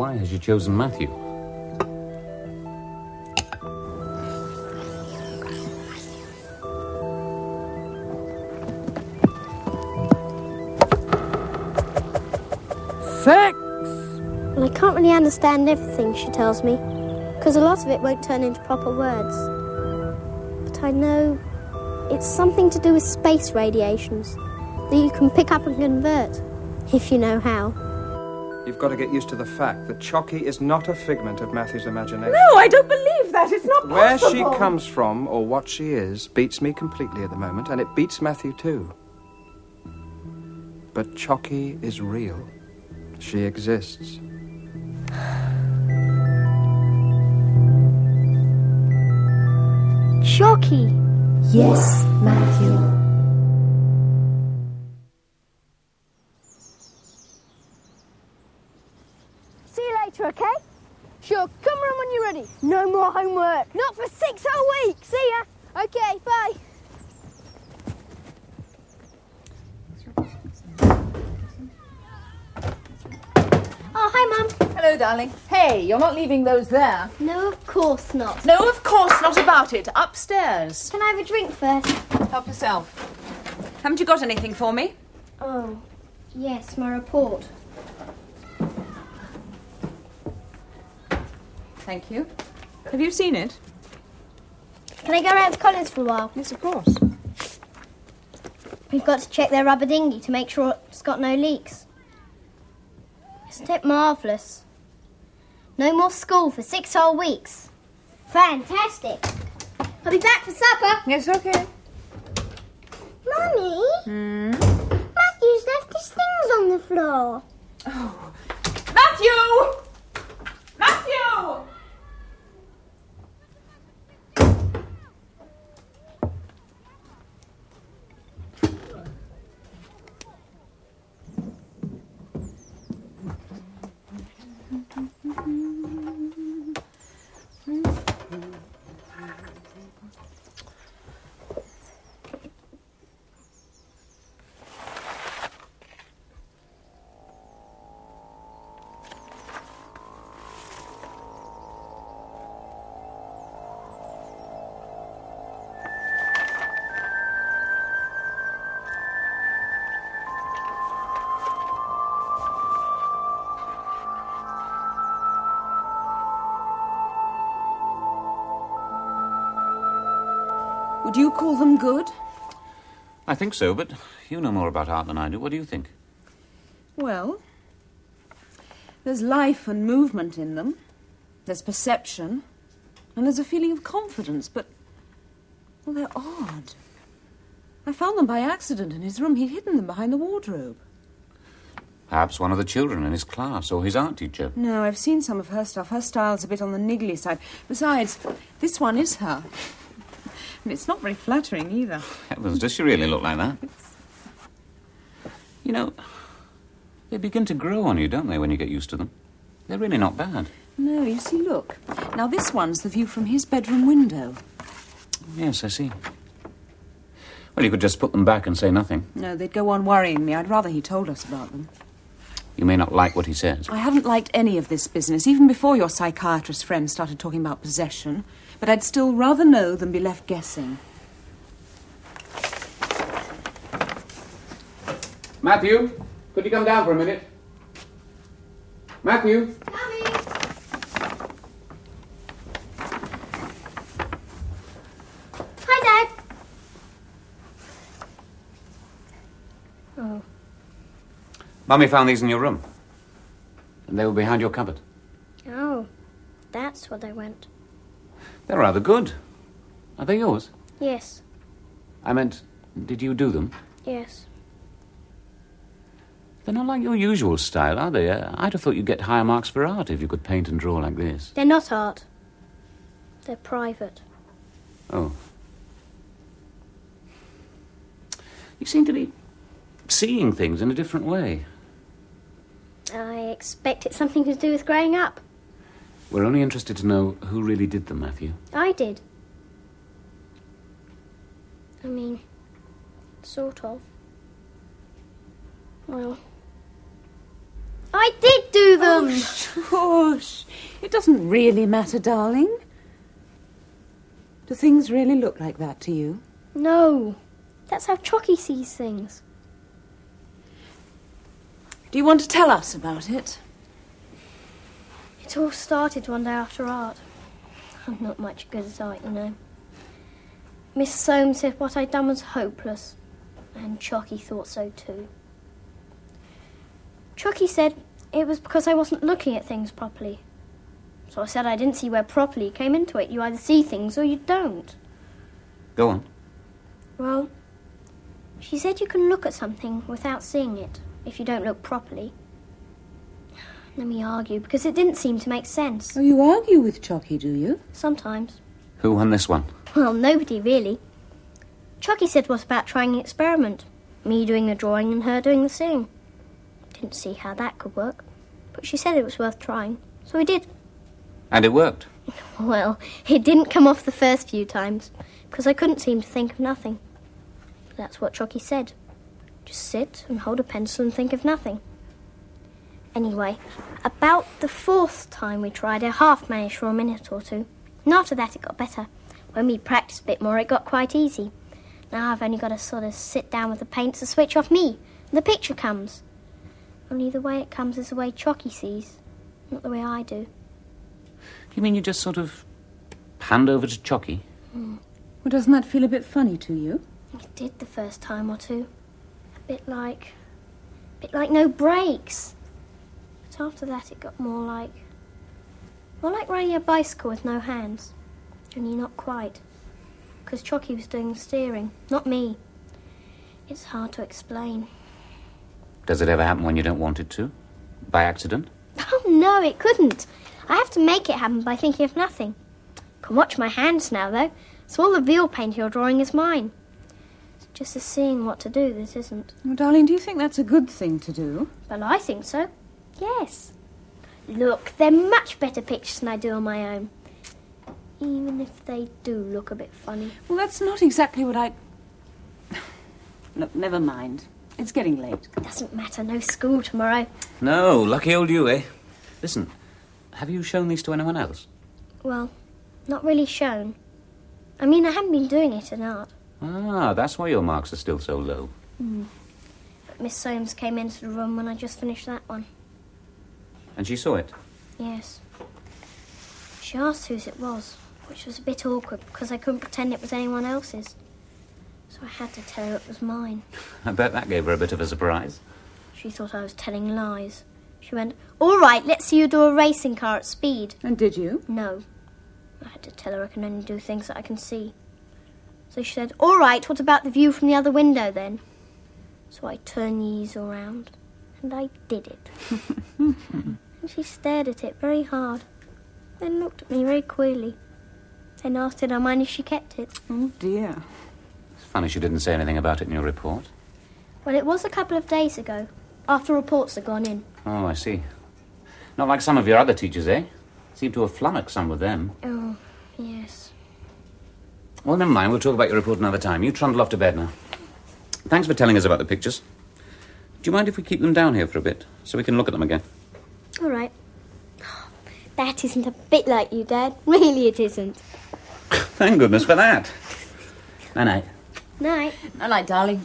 Why has you chosen Matthew? Sex! Well, I can't really understand everything she tells me, because a lot of it won't turn into proper words. But I know it's something to do with space radiations that you can pick up and convert, if you know how. You've got to get used to the fact that Chocky is not a figment of Matthew's imagination. No, I don't believe that. It's not possible. Where she comes from, or what she is, beats me completely at the moment, and it beats Matthew too. But Chocky is real. She exists. Chocky! Yes, Matthew. See you later, okay? Sure, come around when you're ready. No more homework. Not for 6 whole weeks. See ya. Okay, bye. Oh, hi, Mum. Hello, darling. Hey, you're not leaving those there. No, of course not. No, of course not about it. Upstairs. Can I have a drink first? Help yourself. Haven't you got anything for me? Oh, yes, my report. Thank you. Have you seen it? Can I go around to Colin's for a while? Yes, of course. We've got to check their rubber dinghy to make sure it's got no leaks. Isn't it marvellous? No more school for 6 whole weeks. Fantastic. I'll be back for supper. Yes, okay. Mummy? Matthew's left his things on the floor. Oh. Matthew! Matthew! Would you call them good? I think so, but you know more about art than I do. What do you think? Well, there's life and movement in them. There's perception. And there's a feeling of confidence, but... well, they're odd. I found them by accident in his room. He'd hidden them behind the wardrobe. Perhaps one of the children in his class or his art teacher. No, I've seen some of her stuff. Her style's a bit on the niggly side. Besides, this one is her. And it's not very flattering either. Heavens, does she really look like that? You know, they begin to grow on you, don't they, when you get used to them? They're really not bad. No, you see, look. Now, this one's the view from his bedroom window. Yes, I see. Well, you could just put them back and say nothing. No, they'd go on worrying me. I'd rather he told us about them. You may not like what he says. I haven't liked any of this business, even before your psychiatrist friend started talking about possession. But I'd still rather know than be left guessing. Matthew, could you come down for a minute? Matthew? Mummy! Hi, Dad. Oh. Mummy found these in your room. And they were behind your cupboard. Oh, that's where they went. They're rather good. Are they yours? Yes. I meant, did you do them? Yes. They're not like your usual style, are they? I'd have thought you'd get higher marks for art if you could paint and draw like this. They're not art. They're private. Oh. You seem to be seeing things in a different way. I expect it's something to do with growing up. We're only interested to know who really did them, Matthew. I did. I mean, sort of. Well, I did do them! Oh, shush. It doesn't really matter, darling. Do things really look like that to you? No. That's how Chocky sees things. Do you want to tell us about it? It all started one day after art. I'm not much good at art, you know. Miss Soames said what I'd done was hopeless, and Chocky thought so too. Chocky said it was because I wasn't looking at things properly. So I said I didn't see where properly came into it. You either see things or you don't. Go on. Well, she said you can look at something without seeing it if you don't look properly. Let me argue, because it didn't seem to make sense. Oh, you argue with Chocky, do you? Sometimes. Who won this one? Well, nobody really. Chocky said it was about trying an experiment. Me doing the drawing and her doing the seeing. Didn't see how that could work, but she said it was worth trying, so we did. And it worked. Well, it didn't come off the first few times, because I couldn't seem to think of nothing. But that's what Chocky said. Just sit and hold a pencil and think of nothing. Anyway, about the fourth time we tried, I half managed for a minute or two. And after that it got better. When we practiced a bit more, it got quite easy. Now I've only got to sort of sit down with the paint to switch off me, and the picture comes. Only the way it comes is the way Chocky sees, not the way I do. You mean you just sort of hand over to Chocky? Well, doesn't that feel a bit funny to you? It did the first time or two. A bit like no brakes. But after that it got more like riding a bicycle with no hands. Only not quite. Because Chocky was doing the steering, not me. It's hard to explain. Does it ever happen when you don't want it to? By accident? Oh, no, it couldn't. I have to make it happen by thinking of nothing. I can watch my hands now, though, so all the veal paint you're drawing is mine. It's just the seeing what to do that isn't. Oh, darling, do you think that's a good thing to do? Well, I think so. Yes. Look, they're much better pictures than I do on my own. Even if they do look a bit funny. Well, that's not exactly what I... Look, never mind. It's getting late. It doesn't matter, no school tomorrow. No, lucky old you, eh? Listen, have you shown these to anyone else? Well, not really shown. I mean, I haven't been doing it in art. Ah, that's why your marks are still so low. But Miss Soames came into the room when I just finished that one. And she saw it? Yes. She asked whose it was, which was a bit awkward because I couldn't pretend it was anyone else's. So I had to tell her it was mine. I bet that gave her a bit of a surprise. She thought I was telling lies. She went, "All right, let's see you do a racing car at speed." And did you? No. I had to tell her I can only do things that I can see. So she said, "All right, what about the view from the other window then?" So I turned the easel round, and I did it. And she stared at it very hard, then looked at me very queerly, then asked did I mind if she kept it. Oh, dear. It's funny she didn't say anything about it in your report. Well, it was a couple of days ago, after reports had gone in. Oh, I see. Not like some of your other teachers, eh? Seem to have flummoxed some with them. Oh, yes. Well, never mind. We'll talk about your report another time. You trundle off to bed now. Thanks for telling us about the pictures. Do you mind if we keep them down here for a bit, so we can look at them again? All right. That isn't a bit like you, Dad. Really it isn't. Thank goodness for that. Night-night. Night. Night, darling.